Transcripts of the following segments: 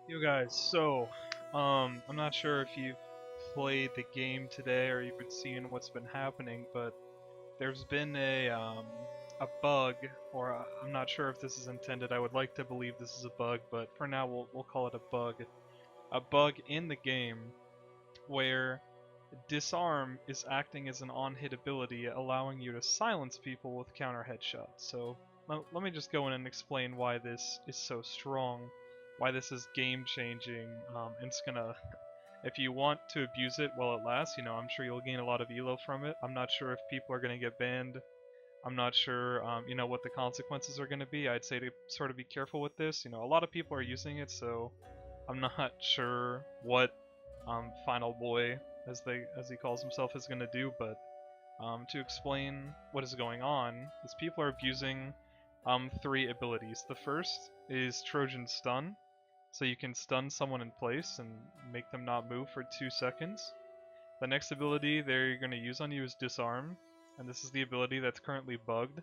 You guys, I'm not sure if you've played the game today or you've been seeing what's been happening, but there's been a bug, or I'm not sure if this is intended. I would like to believe this is a bug, but for now we'll call it a bug. A bug in the game where Disarm is acting as an on-hit ability, allowing you to silence people with counter headshots. So let me just go in and explain why this is so strong, why this is game-changing. It's gonna, if you want to abuse it while it lasts, I'm sure you'll gain a lot of ELO from it. I'm not sure if people are gonna get banned. I'm not sure, what the consequences are gonna be. I'd say to sort of be careful with this. A lot of people are using it, so I'm not sure what Final Boy, as he calls himself, is going to do, but to explain what is going on, is people are abusing three abilities. The first is Trojan Stun, so you can stun someone in place and make them not move for 2 seconds. The next ability they're going to use on you is Disarm, and this is the ability that's currently bugged.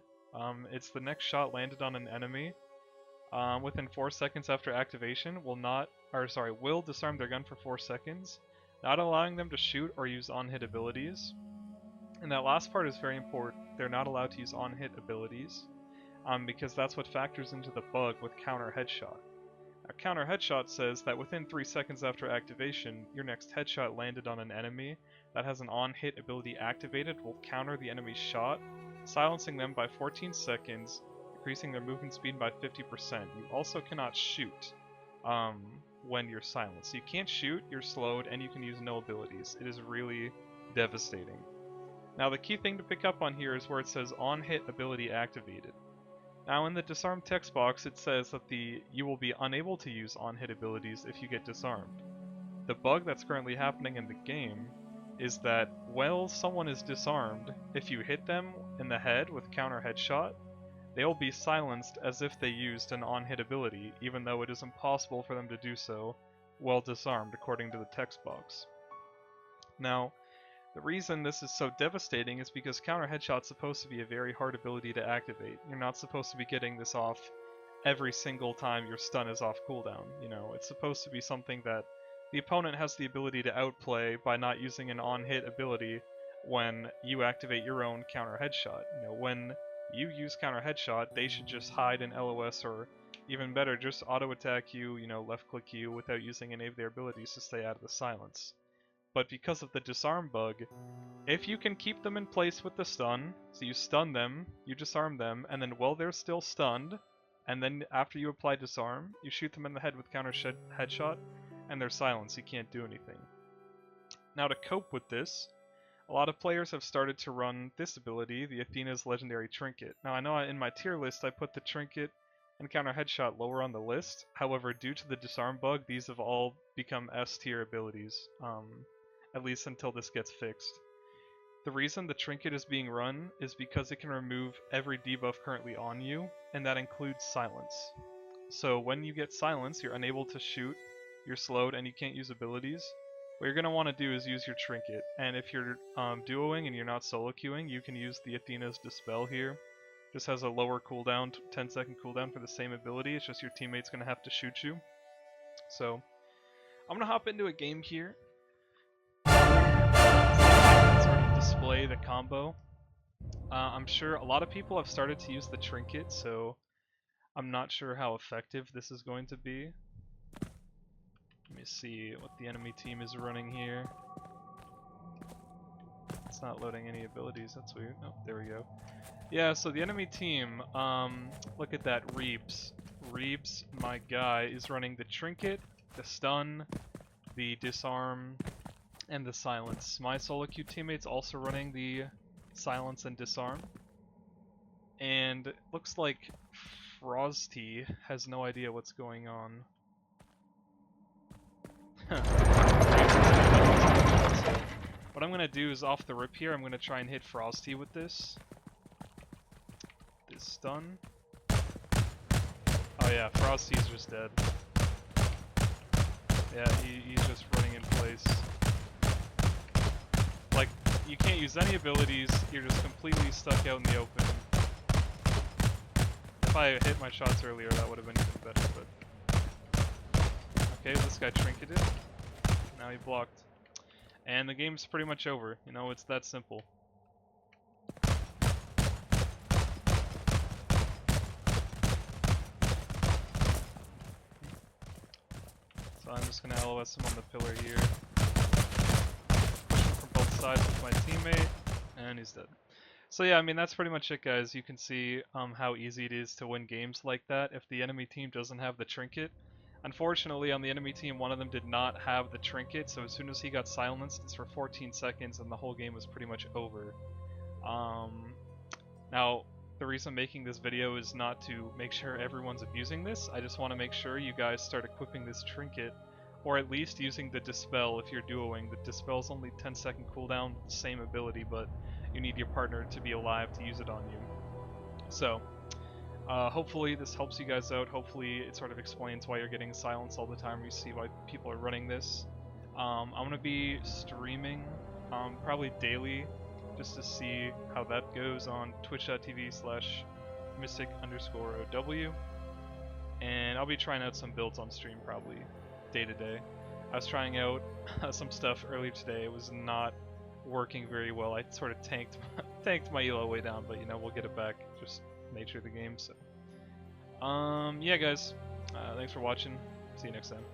It's the next shot landed on an enemy within 4 seconds after activation will disarm their gun for 4 seconds, not allowing them to shoot or use on-hit abilities. And that last part is very important. They're not allowed to use on-hit abilities, because that's what factors into the bug with counter headshot. Now, counter headshot says that within 3 seconds after activation, your next headshot landed on an enemy that has an on-hit ability activated will counter the enemy's shot, silencing them by 14 seconds, increasing their movement speed by 50%. You also cannot shoot when you're silenced. So you can't shoot, you're slowed, and you can use no abilities. It is really devastating. Now the key thing to pick up on here is where it says on-hit ability activated. Now in the disarm text box it says that you will be unable to use on-hit abilities if you get disarmed. The bug that's currently happening in the game is that while someone is disarmed, if you hit them in the head with counter headshot, they will be silenced as if they used an on-hit ability, even though it is impossible for them to do so while disarmed, according to the text box. Now, the reason this is so devastating is because counter headshot's supposed to be a very hard ability to activate. You're not supposed to be getting this off every single time your stun is off cooldown. It's supposed to be something that the opponent has the ability to outplay by not using an on-hit ability when you activate your own counter headshot. When you use counter headshot, they should just hide in LOS, or even better, just auto attack you, left click you without using any of their abilities to stay out of the silence. But because of the disarm bug, if you can keep them in place with the stun, so you stun them, you disarm them, and then while they're still stunned, and then after you apply disarm, you shoot them in the head with counter headshot, and they're silenced, you can't do anything. Now to cope with this, a lot of players have started to run this ability, the Athena's Legendary Trinket. Now I know in my tier list I put the Trinket and counter headshot lower on the list, however due to the disarm bug these have all become S tier abilities, at least until this gets fixed. The reason the Trinket is being run is because it can remove every debuff currently on you, and that includes silence. So when you get silence, you're unable to shoot, you're slowed, and you can't use abilities. What you're going to want to do is use your Trinket, and if you're duoing and you're not solo queuing, you can use the Athena's Dispel here. Just has a lower cooldown, 10-second cooldown for the same ability, it's just your teammate's going to have to shoot you. So, I'm going to hop into a game here. Sort of display the combo. I'm sure a lot of people have started to use the Trinket, so I'm not sure how effective this is going to be. Let me see what the enemy team is running here. It's not loading any abilities, that's weird. Oh, there we go. Yeah, so the enemy team, look at that, Reeps. Reeps, my guy, is running the Trinket, the Stun, the Disarm, and the Silence. My solo queue teammate's also running the Silence and Disarm. And it looks like Frosty has no idea what's going on. What I'm gonna do is off the rip here, I'm gonna try and hit Frosty with this. This stun. Oh yeah, Frosty's just dead. Yeah, he's just running in place. Like, you can't use any abilities, you're just completely stuck out in the open. If I hit my shots earlier, that would have been even better, but... Okay, this guy trinketed. Now he blocked. And the game's pretty much over. You know, it's that simple. So I'm just gonna LOS him on the pillar here. Push him from both sides with my teammate, and he's dead. So yeah, I mean, that's pretty much it, guys. You can see how easy it is to win games like that if the enemy team doesn't have the trinket. Unfortunately, on the enemy team, one of them did not have the trinket, so as soon as he got silenced, it's for 14 seconds, and the whole game was pretty much over. Now, the reason I'm making this video is not to make sure everyone's abusing this. I just want to make sure you guys start equipping this trinket, or at least using the Dispel if you're duoing. The Dispel's only 10-second cooldown, same ability, but you need your partner to be alive to use it on you. So, hopefully this helps you guys out. Hopefully it sort of explains why you're getting silence all the time. You see why people are running this. I'm going to be streaming probably daily just to see how that goes on twitch.tv/mystic_OW. And I'll be trying out some builds on stream probably day to day. I was trying out some stuff earlier today. It was not working very well. I sort of tanked my ELO way down, but you know, we'll get it back. Just nature of the game. So yeah, guys, thanks for watching. See you next time.